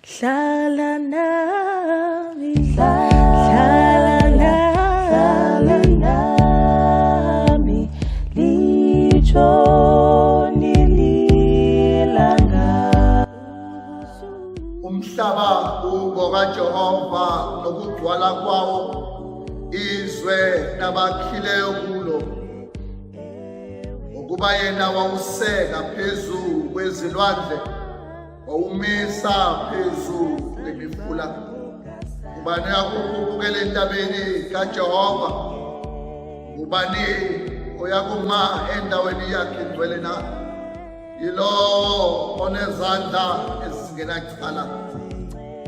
hlala nami, hlala nami, litshoni lilanga. Umhlaba ungoka Jehova nokugcwala kwawo, izwe nabakhileyo kulo. Ukuba yena wawuseka phezu kwezilwandle, wawumisa phezu kwemifula. Ubani yakukubukela entabeni kaJehova? Ubani oyakuma endaweni yakhe ngcwele na? Yilo onezandla ezingenacala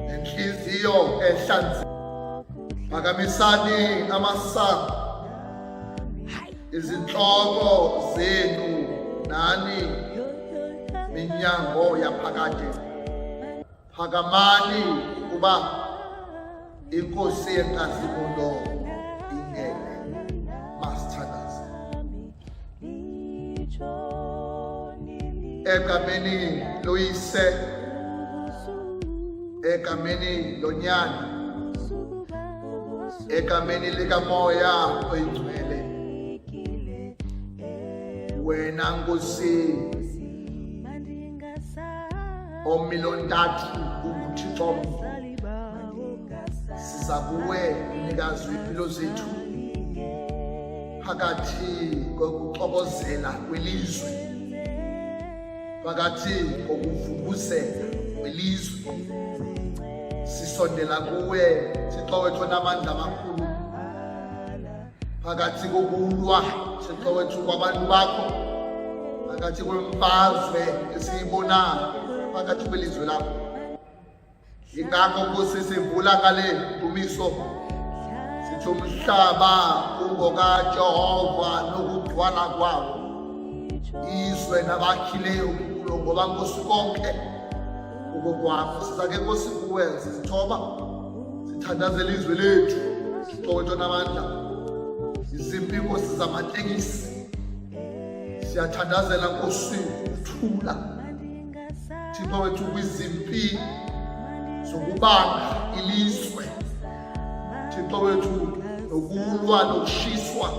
nenhliziyo ehlanzekile. Phakamisani amasango, izinhloko zenu nani minyango yaphakade. Phakamani ukuba inkosi yenkazimulo ingene. Masters egameni loyise, egameni lonyana, egameni likamoya oyingcwele, wena Nkosi omilontathu uThixo, siza kuwe umnikazi wempilo zethu phakathi kokuxokozela kwelizwe, phakathi kokuvukuzela kwelizwe. Sisondela kuwe Thixo wethu namandla amakhulu, phakathi kokulwa Thixo wethu kwabantu bakho, phakathi kwemfazwe esiyibonayo phakathi kwelizwe lakho. Ingakho Nkosi sivula ngale ndumiso sithi umhlaba ungoka Jehova nokugcwala kwawo, izwe nabakhileyo kulo. Ngoba Nkosi konke ukokwakho. Sizake Nkosi kuwe sisithoba, sithandazela izwe lethu Thixo wethu namandla. Izimpi Nkosi zamatekisi siyathandazela Nkosi ukuthula Thixo wethu kwizimpi zokubanga ilizwe Thixo wethu, nokulwa nokushiswa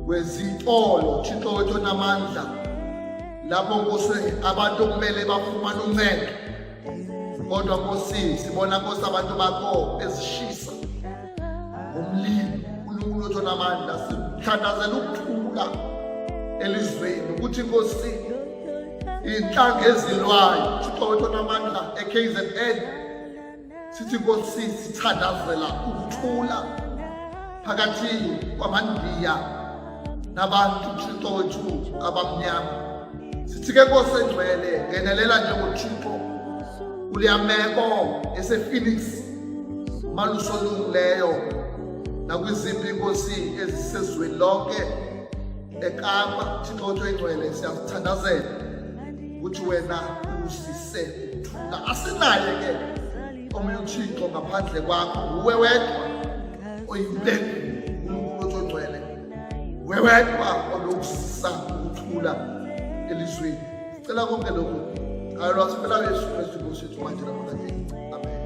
kwezitolo Thixo wethu namandla. Lapho Nkosi abantu kumele bafumane uncedo, kodwa Nkosi sibona Nkosi abantu bakho ezishisa ngomlilo. uNkulunkulu wethu namandla, sithandazela ukuthula elizweni ukuthi Nkosi inhlanga ezilwayo Thixo wethu namandla eKZN, sithi Nkosi sithandazela ukuthula phakathi kwamandiya nabantu Thixo wethu abamnyama. Sithi ke Nkosi engcwele, ngenelela njengoThixo kuleyameko esePhoenix, maluso olungileyo nakwizimpi Nkosi ezisezweni lonke eKapa. Thixo wethu engcwele, siyakuthandazela ukuthi wena usise ukuthula. Asinaye ke omunye uThixo ngaphandle kwakho, uwe wedwa oyimpendulo. uNkulunkulu wethu ongcwele, uwe wedwa onokusisa ukuthula elizweni. Sicela konke lokhu ayolwa sipela Yesu Kristu Nkosi yethu manje namuhla. Amen.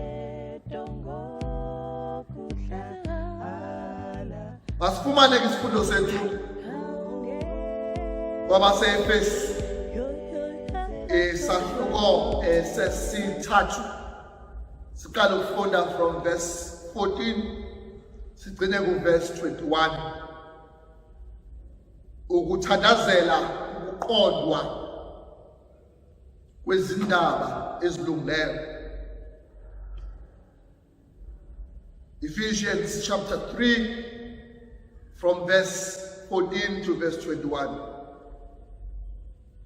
Asifumane ke isifundo sethu kwabaseEfesu esahluko sesithathu. Siqala ukufunda from verse 14 sigcine ku verse 21. Ukuthandazela ukuqondwa kwezindaba ezilungileyo. Ephesians chapter 3 from verse 14 to verse 21.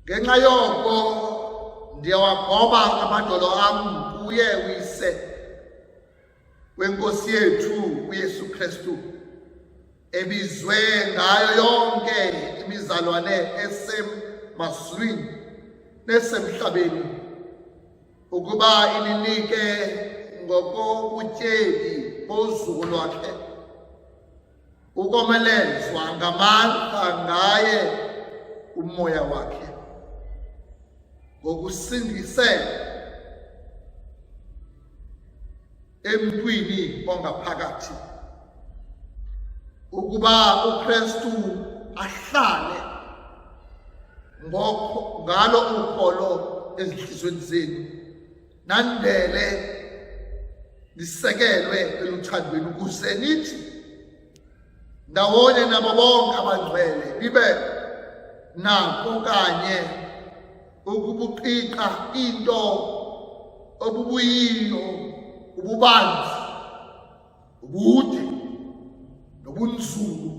Ngenxa yoko ndiyawagoba amadolo am kuye uyise wenkosi yethu uYesu Kristu, ebizwe ngayo yonke imizalwane esemazulwini nesemhlabeni, ukuba ininike ngokobutyebi bozuko lwakhe, ukomelezwa ngamandla ngaye umoya wakhe, ngokusindisela emntwini ongaphakathi ukuba uKristu ahlale ngalo ukholo ezinhlizweni zenu, nandele lisekelwe eluthandweni ukuze nithi ndawonye nabo bonke abangcwele libe nakho kanye ukubuqiqa into obubuyiyo, ububanzi, ubude nobunzulu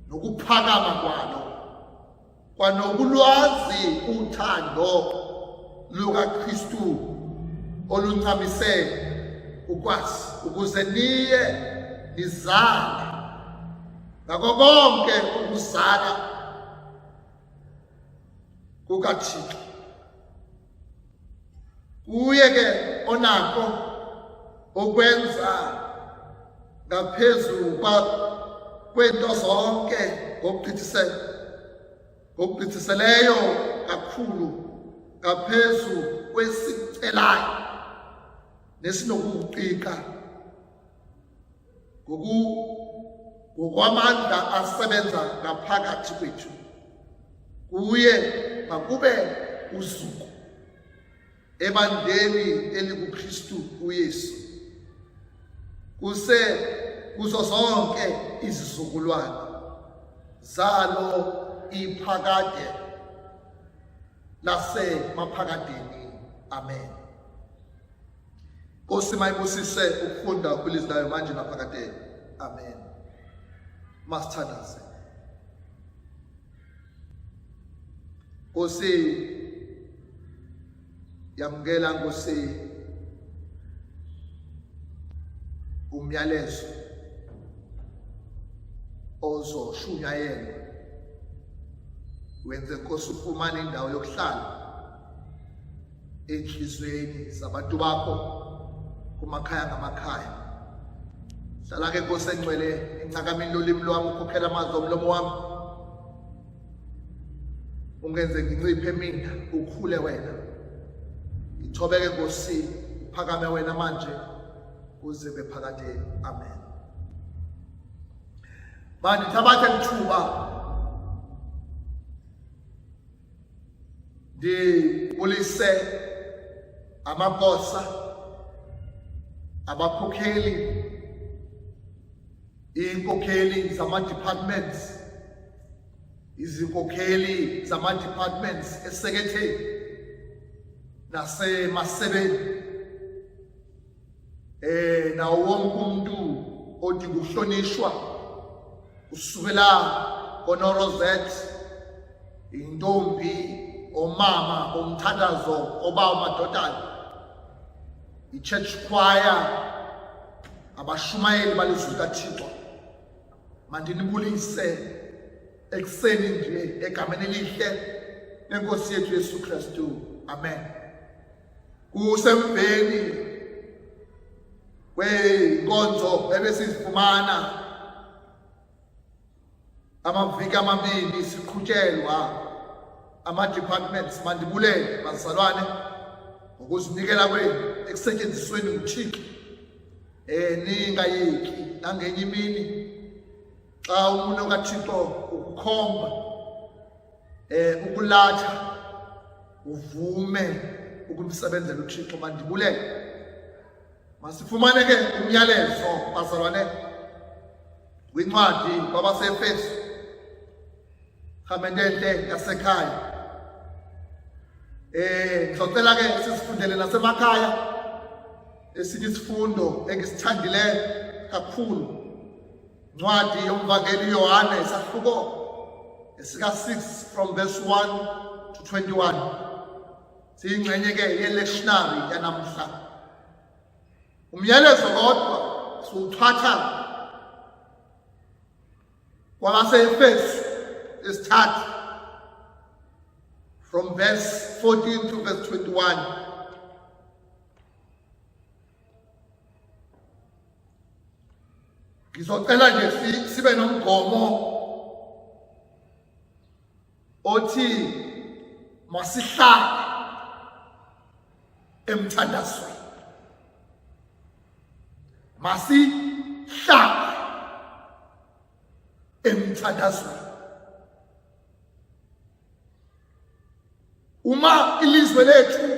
nokuphakama kwalo, kwanokulwazi uthando lukaKristu oluncamise ukwazi, ukuze niye nizale ngako konke ukuzala kukaThixo. Kuye ke onakho okwenza ngaphezu kwento zonke ngokugqithiseleyo kakhulu, ngaphezu kwesicelayo nesinokuqiqa ngokwamandla asebenza ngaphakathi kwethu. Kuye makube uzuko ebandleni elikuKristu uYesu, kuzo zonke izizukulwane zalo iphakade lasemaphakadeni. Amen. Nkosi mayibusise ukufunda kwilizwi layo manje naphakade. Amen. Masithandaze. Nkosi yamukela, Nkosi, umyalezo ozoshunyayelwa, wenze Nkosi ufumane indawo yokuhlala enhlizweni zabantu bakho kumakhaya ngamakhaya. Hlala ke Nkosi engcwele encakamini lolimi lwami, ukhokhela amazwi omlomo wami, ungenze nginciphe mina, ukhule wena. Ngithobeke Nkosi, uphakame wena manje uze bephakade. Amen. Manje thabathe lithuba ndibulise amagosa, abakhokheli, iinkokheli zama-departments, izinkokheli zama-departments eseketheni nasemasebeni, nawo wonke umuntu odinga ukuhlonishwa, kusukela koNorozet, intombi, omama, omthandazo, obaba, amadodana, i-church choir, abashumayeli balizwi likaThixo. Mandinibulise ekuseni nje egameni elihle lenkosi yethu Yesu Kristu. Amen. Kusemveni kwey'nkonzo ebesizifumana amaviki amabili siqhutyelwa ama-departments, mandibulele bazalwane ngokuzinikela kwenu ekusetyenzisweni nguThixo. Ningayeki nangenye imini xa umuno kaThixo ukukhomba, ukulatha, uvume ukumsebenzela uThixo. Mandibulele. Masifumane ke umyalezo bazalwane kwincwadi kwabaseEfesu, khamendenhle yasekhaya. Ngizocela ke sisifundele nasemakhaya esinye isifundo engisithandileyo kakhulu, ncwadi yomvangeli Yohane isahluko esika-6 from verse 1 to 21. Siyingxenye ke ye-lectionary yanamhla. Umyalezo kodwa siwuthatha kwabaseEfesu esithathu from verse 14 to verse 21. Ngizocela nje sibe nomgomo othi masihlale emthandazweni. masihlale emthandazweni. Uma ilizwe lethu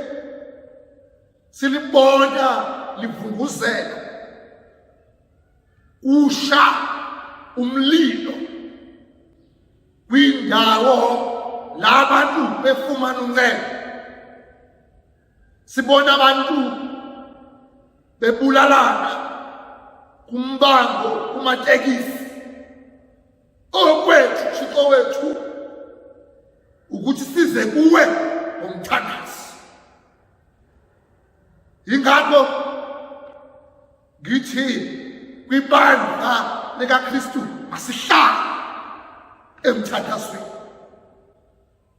silibona livunguzela usha umlilo kwindawo labantu befumana uncedo, sibona abantu bebulalana kumbango kumatekisi, okwethu Thixo wethu ukuthi size kuwe ngomthandazo. Ingakho ngithi kwibandla likaKristu asihlale emthandazweni.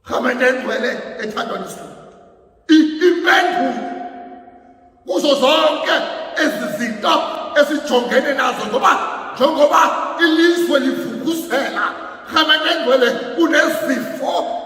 Khamene ngcwele ethandwa liSizwe. Impendulo kuzo zonke ezizinto esijongene nazo, njengoba ilizwe livukuzela, khamene ngcwele kunezifo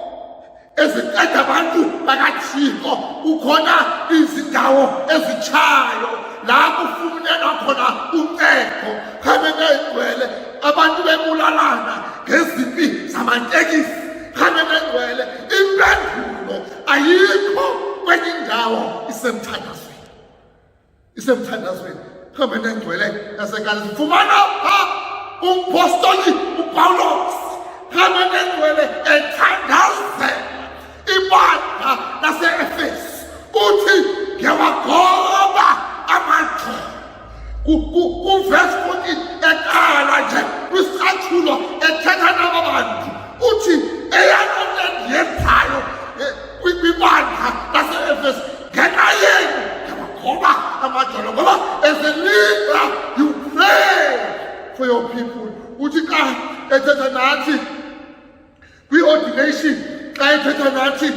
eziqeda abantu bakaThixo. Kukhona izindawo ezitshayo la kufuneka khona uncedo. Khamene ngcwele abantu bebulalana ngezimpi zamatekisi. Khamene ngcwele impendulo ayikho kwenye indawo, isemthandazweni. Isemthandazweni. Khamene ngcwele yaseKhalisi fumana umpostoli uPawulos, khamene ngcwele ethandazela ibandla lase-Efesu uthi ngiyawagoba amaxolo. Kuvesi 14 eqala nje kwisicathulo ethetha naba bantu uthi eyona nto endiyenzayo kwibandla lase-Efesu ngenxa yenu ngiyawagoba amajolo, ngoba as a leader you pray for your people. Uthi xa ethetha nathi kwi-ordination, xa ethetha nathi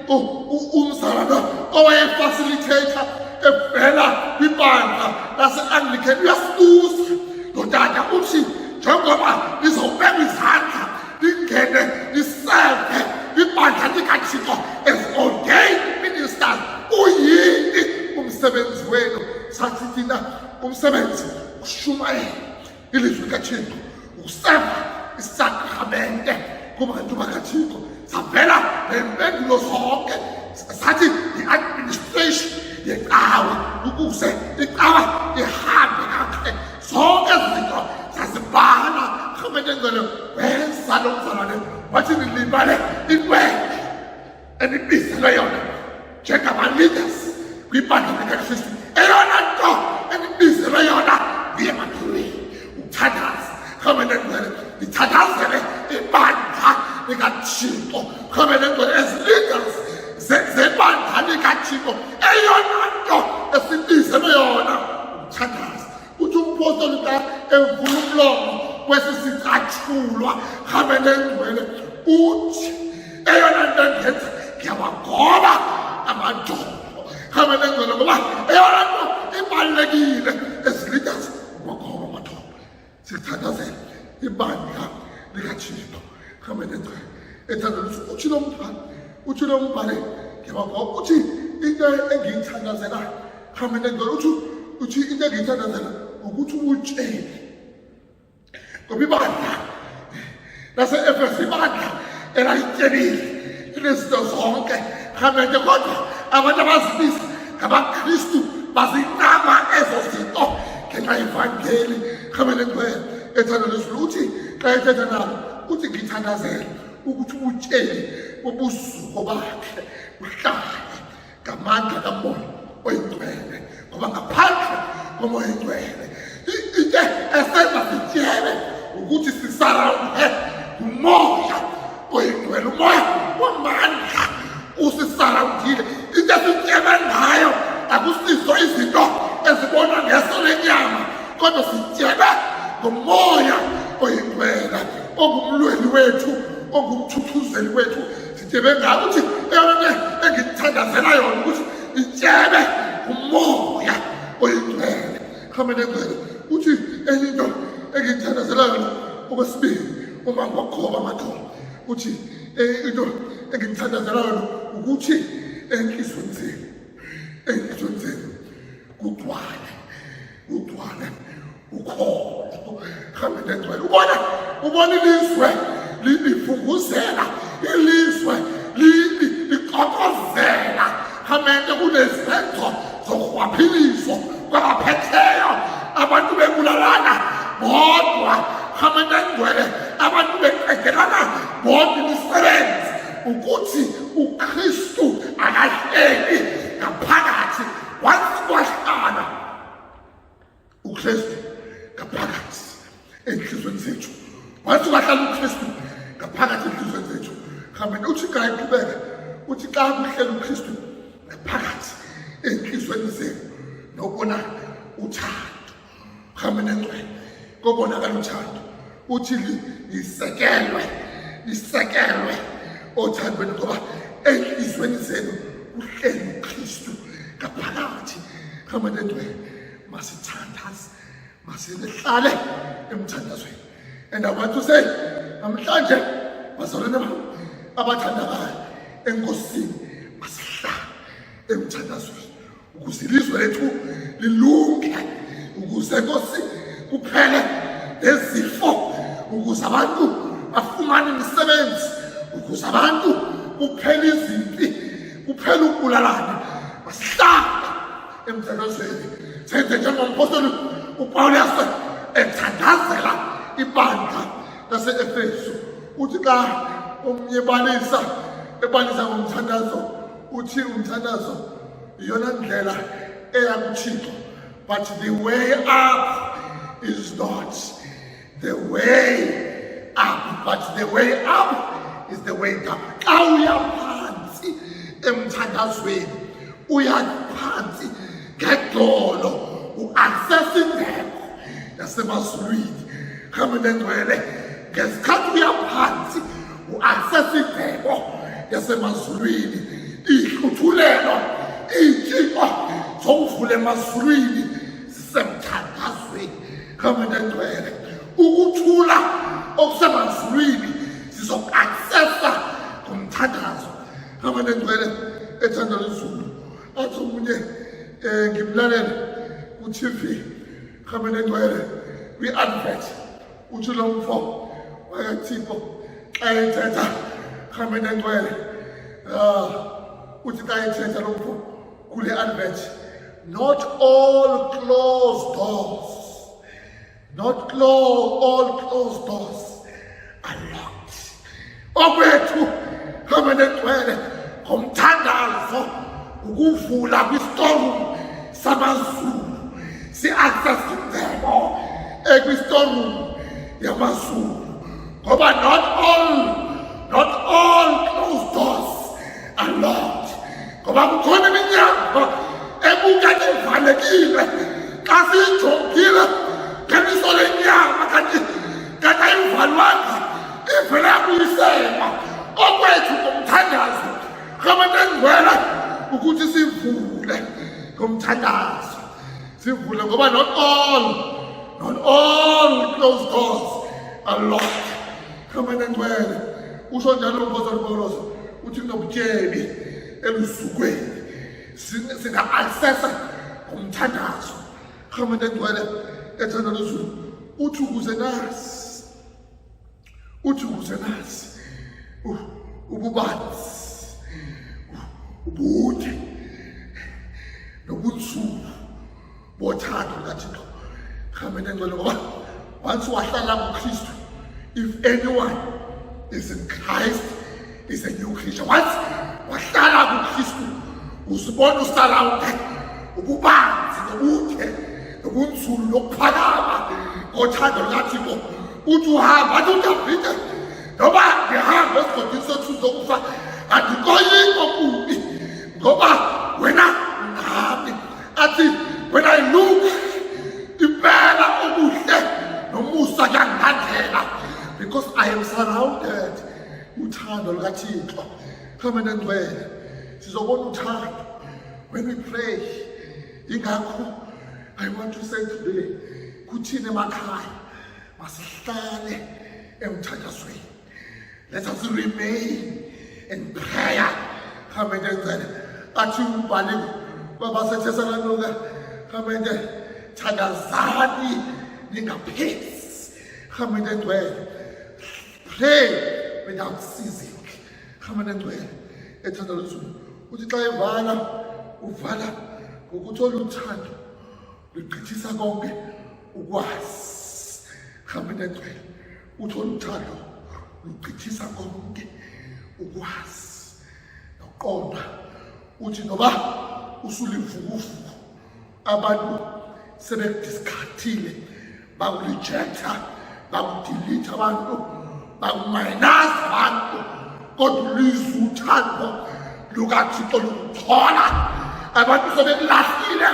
umzalwana owayefacilitator evela kwibandla lase-Anglican uyasibuza notata uthi njengoba lizobeka izandla lingene liseve ibandla likaThixo as ordained ministers, uyini umsebenzi wenu? Sathi thina umsebenzi ushumayela ilizwi likaThixo, ukuseva isakramente kubantu bakaThixo. Savela nempendulo zonke, sathi i-administration yecawe ukuze icawa ihambe kakuhle. Zonke izinto zazibhala. Khamene ngcwele wenza lo mzalwane wathi nilibale inwele enibizelwe yona njengama-leaders kwibandla likaKristu. Eyona nto enibizelwe yona nguyemadolweni, ukuthandaza. Khamene ngcwele nithandazele ibandla likaThixo. Khamene ngcwele as leaders zebandla likaThixo, eyona nto esibizelwe yona ukuthandaza. Uthi umpostoli ka evula umlomo kwesi sicathulwa, khamene ngcwele uthi eyona nto endenza ngiyawagoba amajolo. Khamene ngcwele ngoba eyona nto ibalulekile as leaders ukuwagoba amajolo. Sikuthandazele ibandla likaThixo. Khamene ngcwele ethanda uthi lo mbhalo, uthi lo mbhalo ngiyawagoba. Uthi into engiyithandazelayo, khamene ngcwele uthi into engiyithandazela ukuthi ubutsheli, ngoba ibandla lase-Efesu ibandla elayityebile linezinto zonke. Khamene kodwa abantu abazibiza ngabaKristu bazinqaba ezo zinto ngenxa yevangeli. Khamene ngcwele ethanda lezulu uthi xa ethetha nabo uthi ngithandazela ukuthi ubutsheli bobuzuko bakhe buhlale ngamandla kaMoya Oyingcwele, ngoba ngaphandle koMoya Oyingcwele into esenza sityebe ukuthi sisarawunde nguMoya Oyingcwele. Umoya wamandla usisarawundile. Into esityebe ngayo akusizo izinto ezibonwa ngeso lenyama, kodwa sityebe ngoMoya Oyingcwele ongumlweli wethu, ongumthuthuzeli wethu. Sityebe ngayo. Uthi eyona engithandazela yona ukuthi ityebe nguMoya Oyingcwele. Khamene ngcwele uthi enye into engithandazela yona okwesibili, uma ngiwagoba amajolo, uthi into engithandazela yona ukuthi enhlizweni zenu kugcwale Engcwele ubona ilizwe lifunguzela, ilizwe liqokozela khamente kunezenzo zokurhwaphilizo kwabaphetheyo, abantu bebulalana bodwa khamente Engcwele, abantu beqedelana bodwa imisebenzi, ukuthi uKristu akahleli ngaphakathi. Wahlala uKristu ngaphakathi enhlizweni zethu, wahlala uKristu ngaphakathi enhlizweni zethu. Khamente uthi xa iqhubeka uthi xa kuhlela uKristu ngaphakathi enhlizweni zethu nobona uthando. Khamente Engcwele, kobonakala uthando, uthi lisekelwe othandweni, ngoba enhlizweni zenu uhleli uKristu ngaphakathi. Khamente Engcwele, masithandaze, masihlale emthandazweni. And I want to say, namhlanje bazalwane bami abathandakayo enkosini, masihlale emthandazweni ukuze ilizwe lethu lilunge, ukuze Nkosi kuphele nezifo, ukuze abantu bafumane imisebenzi, ukuze abantu kuphele izimpi, kuphele ukubulalana. Masihlale emthandazweni, senze njengompostoli uPawulos ethandazela ibandla lase-Efesu. Uthi xa omnye ebalisa ngomthandazo, uthi umthandazo iyona ndlela eya kuThixo, but the way up is not the way up, but the way up is the way down. Xa uya phansi emthandazweni, uya phansi ngedolo, u-access indeko yasemazulwini. Khamente Engcwele, ngesikhathi uya phansi u-access indeko yasemazulwini, ihluthulelo, iy'tshixo zokuvula emazulwini zisemthandazweni. Khamente Engcwele, ukuthula okusemazulwini sizoku-accessa ngomthandazo. Khamente Engcwele, ethanda lezulu, athi omunye ngimlalela ku-TV, Khamente Engcwele, kwi-advert, uthi lo mfo wakaThixo xa ethetha, Khamente Engcwele, uthi xa ethetha lo mfo kule advert, not all closed doors are locked. Okwethu, Khamente Engcwele, ngomthandazo ukuvula kwi-storeroom samazulu, si-access indebo ekwi-storeroom yamazulu, ngoba not all closed doors are locked, ngoba kukhona iminyango ebukeka ivalekile xa siyijongile ngeliso lenyama, kanti ayivalwanga, ivele yakuyisela. Okwethu ngomthandazo, Khamente Engcwele, ukuthi sivule ngomthandazo, sivule, ngoba not all closed doors are locked. Khamente Engcwele, usho njalo umpostoli Pawulos, uthi kunobutyebi elusukweni singa-accessa ngomthandazo. Khamente Engcwele, ethanda lezulu, uthi ukuze nasi ububanzi, ubude nobunzulu bothando lukaThixo. Khamente Engcwele, ngoba once wahlala kuKristu, if anyone is in Christ is a new creature. Once wahlala kuKristu, usibona usarawundi ububanzi nobude nobunzulu nokuphakama ngothando lukaThixo. Uthi uhamba, athi uDavide, noba ngihamba esigodini sethu zokufa andikoyiko kubi, ngoba wena nami. Athi when I look, impela obuhle nomusa kuyangandlela, because I am surrounded uthando lukaThixo. Khamente Engcwele, sizobona uthando when we pray. Ingakho I want to say today, kuthini emakhaya, masihlale emthandazweni. Let us remain in prayer. Khamente Engcwele, athi umbhali wabaseThesalonika, Khamente, thandazani ningaphezi. Hamani engcwele. Pray without ceasing. Hamani engcwele. Ethanda lozulu. Uthi xa evala, uvala ngokuthola uthando. Lugqithisa konke ukwazi. Hamani engcwele. Uthola uthando. Lugqithisa konke ukwazi. Noqonda. Uthi noba usulivukuvuku. Abantu sebekudiscardile. Bakurejecta. Bakudelete abantu. Bakuminus abantu. Kodwa ulizwe uthando lukaThixo lukuthola. Abantu sebekulahlile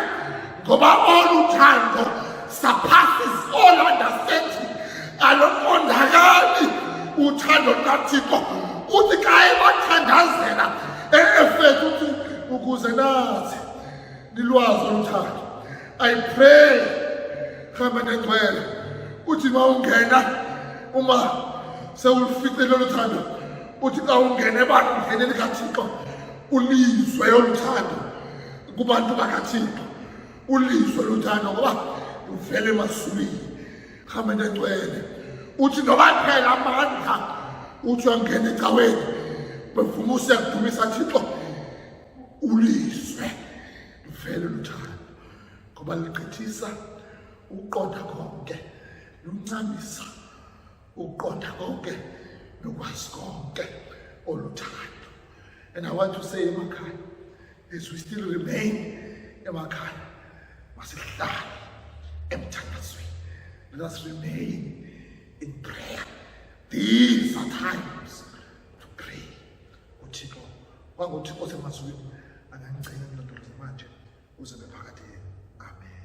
ngoba oluthando surpasses all understanding. Aloqondakali uthando lukaThixo. Uthi xa ebathandazela e-Efesu uthi ukuze nathi nilwazi oluthando. I pray Hamani engcwele uthi mawungena uma sewulifice lolu thando uthi xa ungena ebandleni likaThixo ulizwe yoluthando kubantu bakaThixo ulizwe lothando ngoba uvele emasulwini. Hamani engcwele uthi noba phela amandla uthi uyangena ecaweni bevuma usiyakudumisa Thixo ulizwe luvele luthando ngoba ligqithisa uqonda konke luncamisa uqonda konke nokwazi konke oluthando. And I want to say emakhaya, as we still remain emakhaya, masihlale emthandazweni. Let us remain in prayer. These are times to pray. uThixo wanguThixo semazulwini angangigcina mina ndodana manje uze bephakathi. Amen.